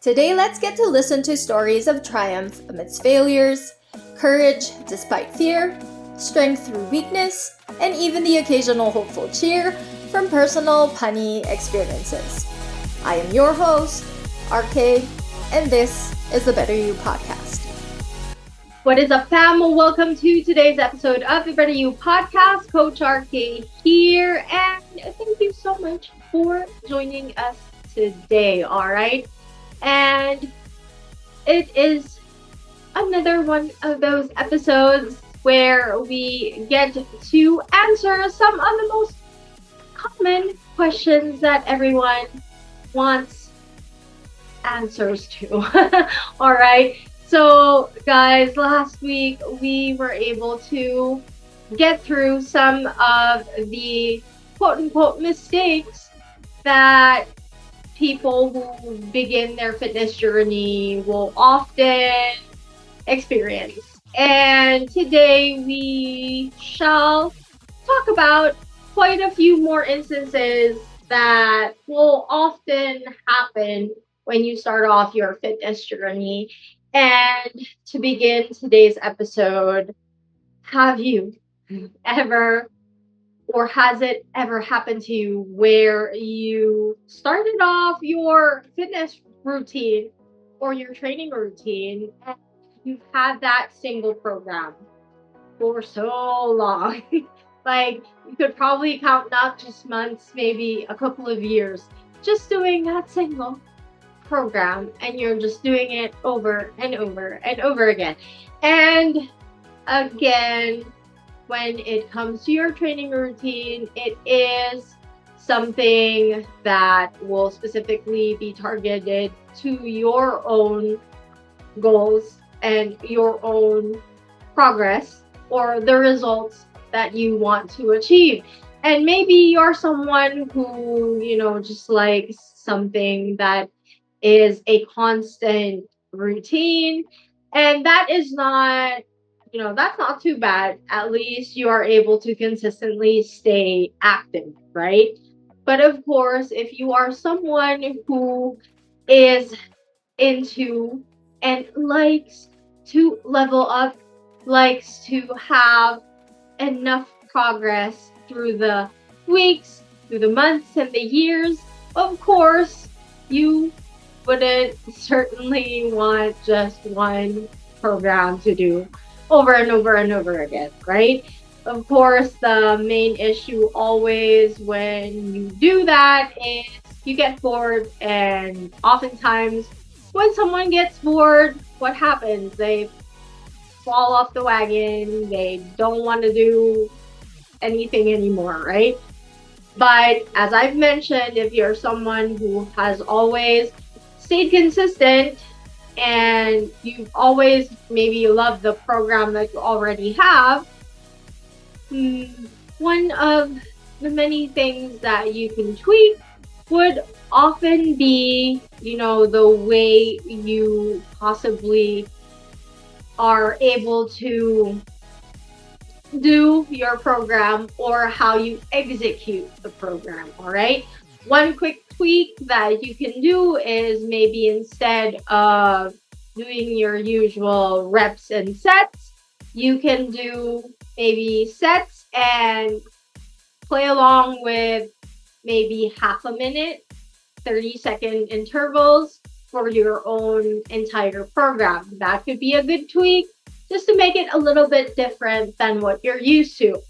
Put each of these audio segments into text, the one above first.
Today, let's get to listen to stories of triumph amidst failures, courage despite fear, strength through weakness, and even the occasional hopeful cheer from personal punny experiences. I am your host, RKaye, and this is the BetterU podcast. What is up, fam? Welcome to today's episode of the BetterU podcast. Coach RKaye here, and thank you so much for joining us today, all right? And it is another one of those episodes where we get to answer some of the most common questions that everyone wants answers to. All right. So, guys, last week we were able to get through some of the quote-unquote mistakes that people who begin their fitness journey will often experience. And today we shall talk about quite a few more instances that will often happen when you start off your fitness journey. And to begin today's episode, have you ever, or has it ever happened to you where you started off your fitness routine or your training routine and you've had that single program for so long? Like, you could probably count not just months, maybe a couple of years, just doing that single program, and you're just doing it over and over and over again. And again, when it comes to your training routine, it is something that will specifically be targeted to your own goals and your own progress or the results that you want to achieve. And maybe you're someone who, just likes something that is a constant routine, and that is not, that's not too bad. At least you are able to consistently stay active, right? But of course, if you are someone who is into and likes to level up, likes to have enough progress through the weeks, through the months, and the years, of course, you wouldn't certainly want just one program to do over and over and over again, right? Of course, the main issue always when you do that is you get bored, and oftentimes when someone gets bored, what happens? They fall off the wagon, they don't want to do anything anymore, right? But as I've mentioned, if you're someone who has always stayed consistent and you've always maybe loved the program that you already have, one of the many things that you can tweak would often be, the way you possibly are able to do your program or how you execute the program, all right? One quick tweak that you can do is maybe instead of doing your usual reps and sets, you can do maybe sets and play along with maybe half a minute, 30-second intervals for your own entire program. That could be a good tweak just to make it a little bit different than what you're used to.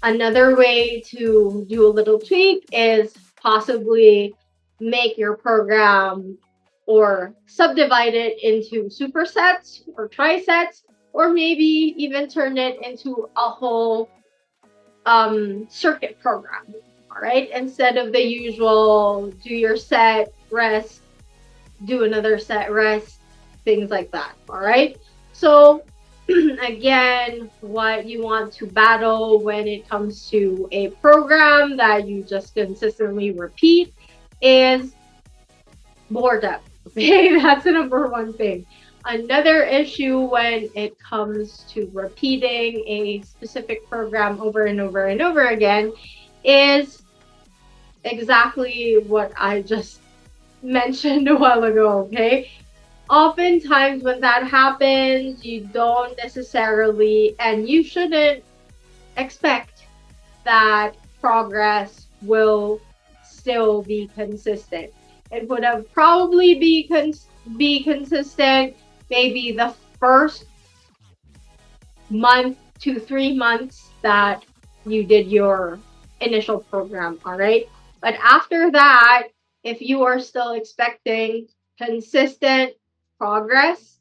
Another way to do a little tweak is possibly make your program or subdivide it into supersets or trisets, or maybe even turn it into a whole circuit program. All right, instead of the usual do your set, rest, do another set, rest, things like that. All right, so again, what you want to battle when it comes to a program that you just consistently repeat is boredom. Okay, that's the number one thing. Another issue when it comes to repeating a specific program over and over and over again is exactly what I just mentioned a while ago, okay? Oftentimes when that happens, you don't necessarily, and you shouldn't expect that progress will still be consistent. It would have probably be consistent maybe the first month to 3 months that you did your initial program, all right? But after that, if you are still expecting consistent progress,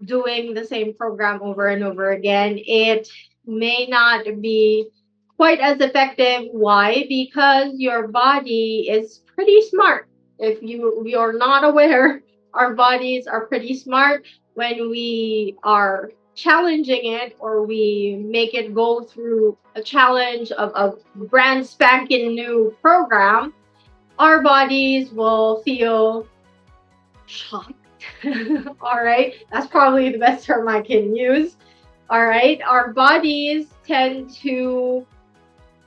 doing the same program over and over again, it may not be quite as effective. Why? Because your body is pretty smart. If you're not aware, our bodies are pretty smart. When we are challenging it or we make it go through a challenge of a brand spanking new program, our bodies will feel shocked. All right. That's probably the best term I can use. All right. Our bodies tend to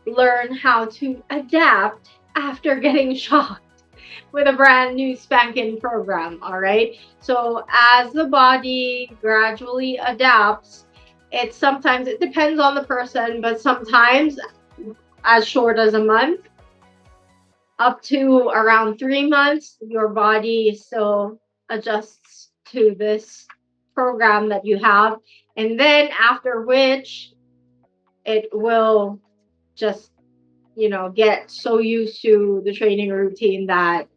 learn how to adapt after getting shocked with a brand new spanking program. All right. So as the body gradually adapts, it depends on the person, but sometimes as short as a month, up to around 3 months, your body still adjusts to this program that you have. And then after which, it will just, get so used to the training routine that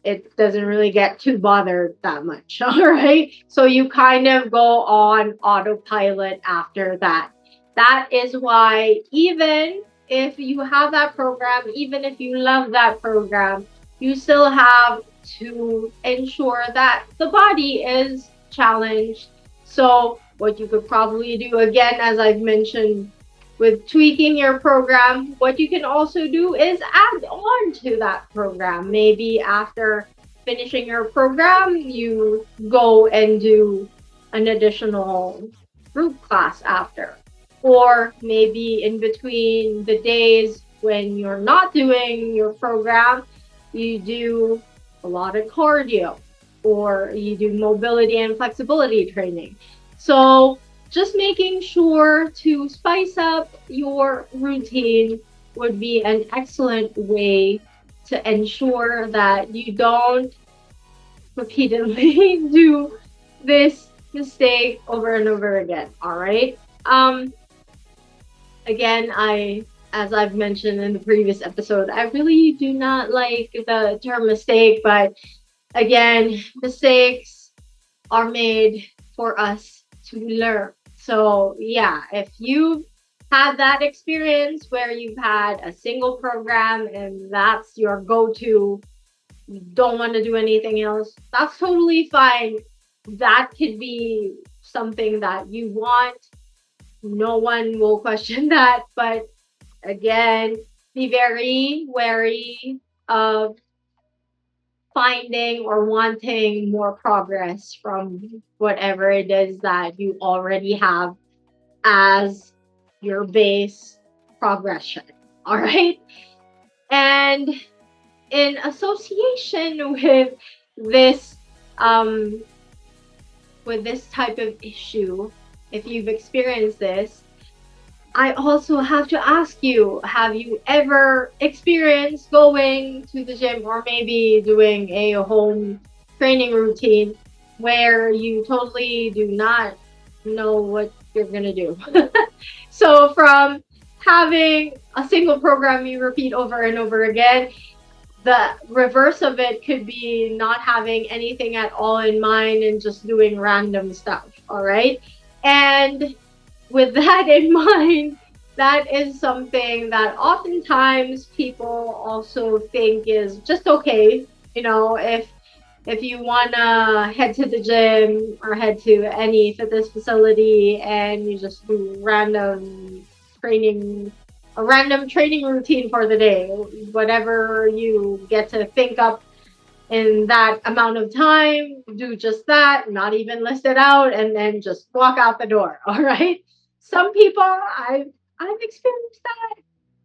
it doesn't really get too bothered that much. All right. So you kind of go on autopilot after that. That is why, even if you have that program, even if you love that program, you still have to ensure that the body is challenged. So, what you could probably do, again, as I've mentioned, with tweaking your program, what you can also do is add on to that program. Maybe after finishing your program, you go and do an additional group class after. Or maybe in between the days when you're not doing your program, you do a lot of cardio or you do mobility and flexibility training. So just making sure to spice up your routine would be an excellent way to ensure that you don't repeatedly do this mistake over and over again. All right. Again, as I've mentioned in the previous episode, I really do not like the term mistake, but again, mistakes are made for us to learn. So, yeah, if you've had that experience where you've had a single program and that's your go to, you don't want to do anything else, that's totally fine. That could be something that you want. No one will question that. But again, be very wary of finding or wanting more progress from whatever it is that you already have as your base progression. All right. And in association this um with this type of issue, if you've experienced this, I also have to ask you, have you ever experienced going to the gym or maybe doing a home training routine where you totally do not know what you're going to do? So from having a single program you repeat over and over again, the reverse of it could be not having anything at all in mind and just doing random stuff. All right. And with that in mind, that is something that oftentimes people also think is just okay. If you wanna head to the gym or head to any fitness facility and you just do training a random training routine for the day, whatever you get to think up in that amount of time, do just that, not even list it out, and then just walk out the door. All right. Some people, I've experienced that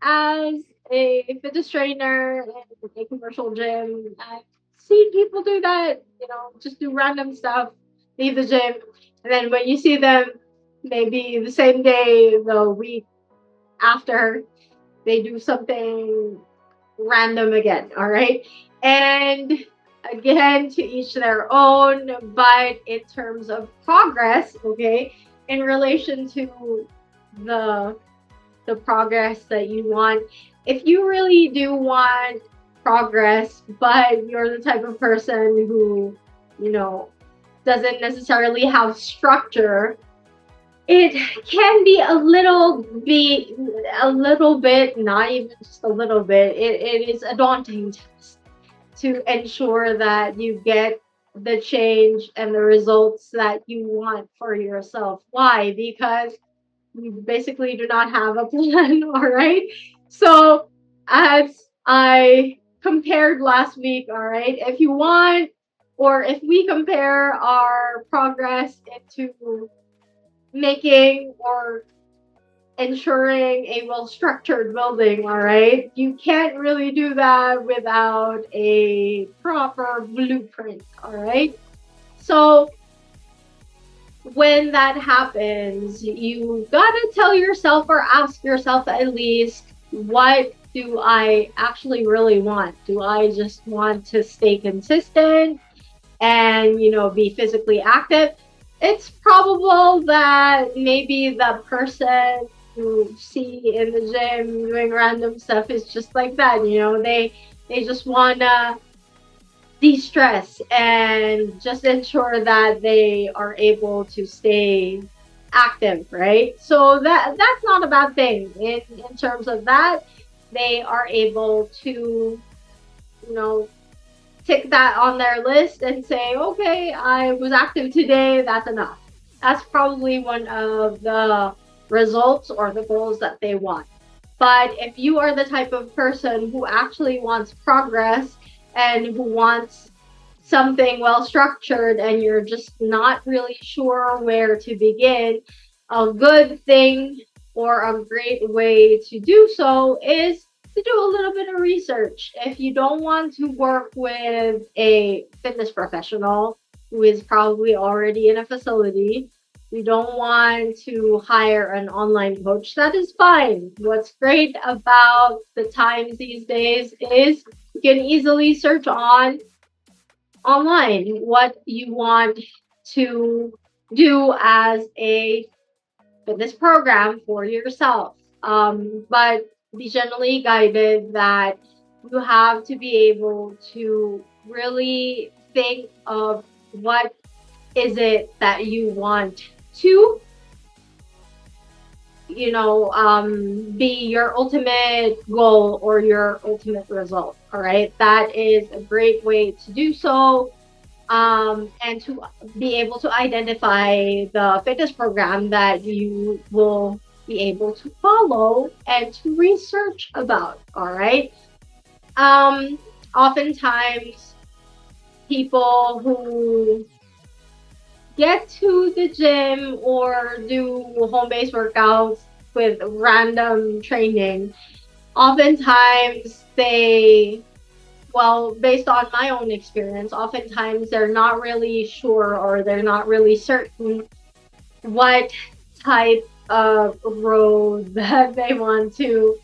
as a fitness trainer in a commercial gym. I've seen people do that, just do random stuff, leave the gym, and then when you see them, maybe the same day, the week after, they do something random again, all right? And again, to each their own, but in terms of progress, okay, in relation to the progress that you want, if you really do want progress, but you're the type of person who, doesn't necessarily have structure, it can be a little bit, not even just a little bit, it is a daunting task to ensure that you get the change and the results that you want for yourself. Why? Because you basically do not have a plan, all right? So, as I compared last week, all right, if you want, or if we compare our progress into making or ensuring a well-structured building, all right, you can't really do that without a proper blueprint, all right? So, when that happens, you gotta tell yourself or ask yourself at least, what do I actually really want? Do I just want to stay consistent and, be physically active? It's probable that maybe the person you see in the gym doing random stuff is just like that, they just wanna de-stress and just ensure that they are able to stay active, right? So that's not a bad thing. In terms of that, they are able to, tick that on their list and say, okay, I was active today, that's enough. That's probably one of the results or the goals that they want. But if you are the type of person who actually wants progress and who wants something well structured and you're just not really sure where to begin, a good thing or a great way to do so is to do a little bit of research. If you don't want to work with a fitness professional who is probably already in a facility, you don't want to hire an online coach, that is fine. What's great about the times these days is you can easily search online what you want to do as a fitness program for yourself. But be generally guided that you have to be able to really think of what is it that you want to be your ultimate goal or your ultimate result. All right, that is a great way to do so, and to be able to identify the fitness program that you will be able to follow and to research about. All right. Oftentimes people who get to the gym or do home-based workouts with random training, oftentimes based on my own experience, oftentimes they're not really sure or they're not really certain what type of road that they want to,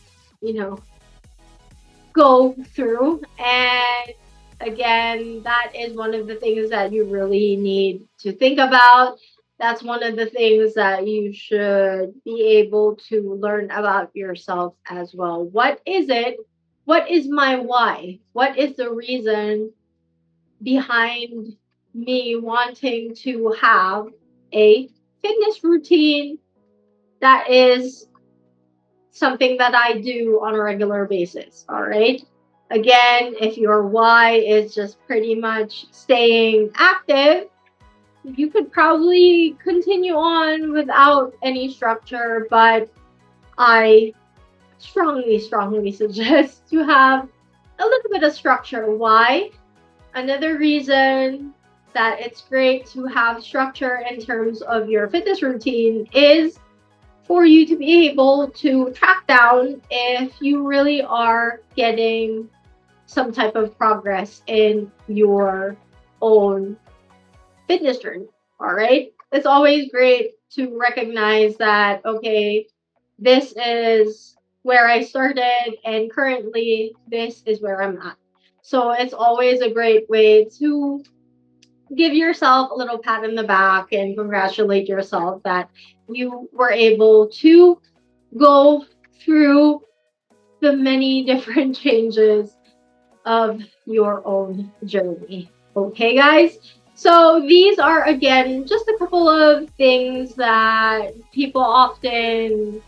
go through. And again, that is one of the things that you really need to think about. That's one of the things that you should be able to learn about yourself as well. What is it? What is my why? What is the reason behind me wanting to have a fitness routine that is something that I do on a regular basis? All right. Again, if your why is just pretty much staying active, you could probably continue on without any structure, but I strongly suggest to have a little bit of structure. Why? Another reason that it's great to have structure in terms of your fitness routine is for you to be able to track down if you really are getting some type of progress in your own fitness journey. All right. It's always great to recognize that, okay, this is where I started and currently this is where I'm at. So it's always a great way to give yourself a little pat in the back and congratulate yourself that you were able to go through the many different changes of your own journey. Okay, guys? So these are, again, just a couple of things that people often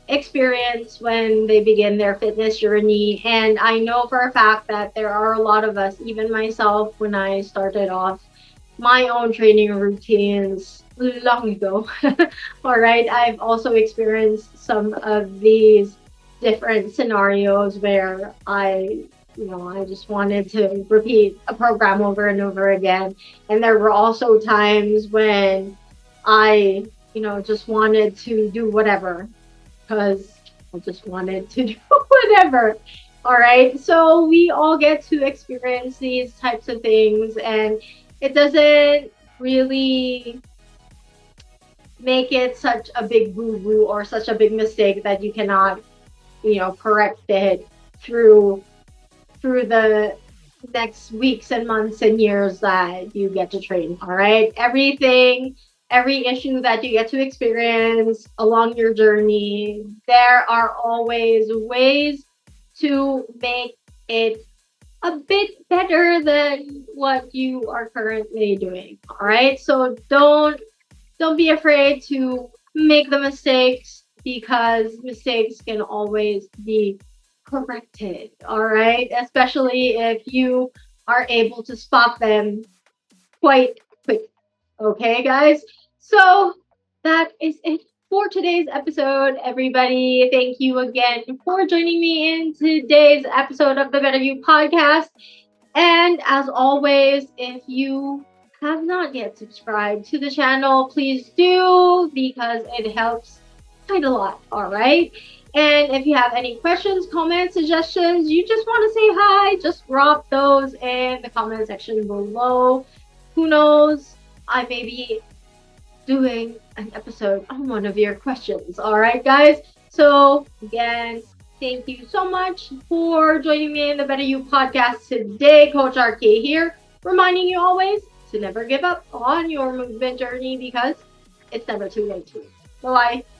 experience when they begin their fitness journey. And I know for a fact that there are a lot of us, even myself, when I started off my own training routines long ago. All right, I've also experienced some of these different scenarios where I just wanted to repeat a program over and over again. And there were also times when I just wanted to do whatever because I just wanted to do whatever. All right. So we all get to experience these types of things, and it doesn't really make it such a big boo boo or such a big mistake that you cannot, correct it through the next weeks and months and years that you get to train. All right. Every issue that you get to experience along your journey, there are always ways to make it a bit better than what you are currently doing. All right. So don't be afraid to make the mistakes because mistakes can always be corrected. All right. Especially if you are able to spot them quite quick. Okay, guys? So that is it for today's episode, everybody. Thank you again for joining me in today's episode of the BetterU podcast. And as always, if you have not yet subscribed to the channel, please do because it helps quite a lot. All right. And if you have any questions, comments, suggestions, you just want to say hi, just drop those in the comment section below. Who knows? I may be doing an episode on one of your questions. All right, guys. So again, thank you so much for joining me in the BetterU podcast today. Coach RKaye here, reminding you always to never give up on your movement journey because it's never too late to. Bye-bye.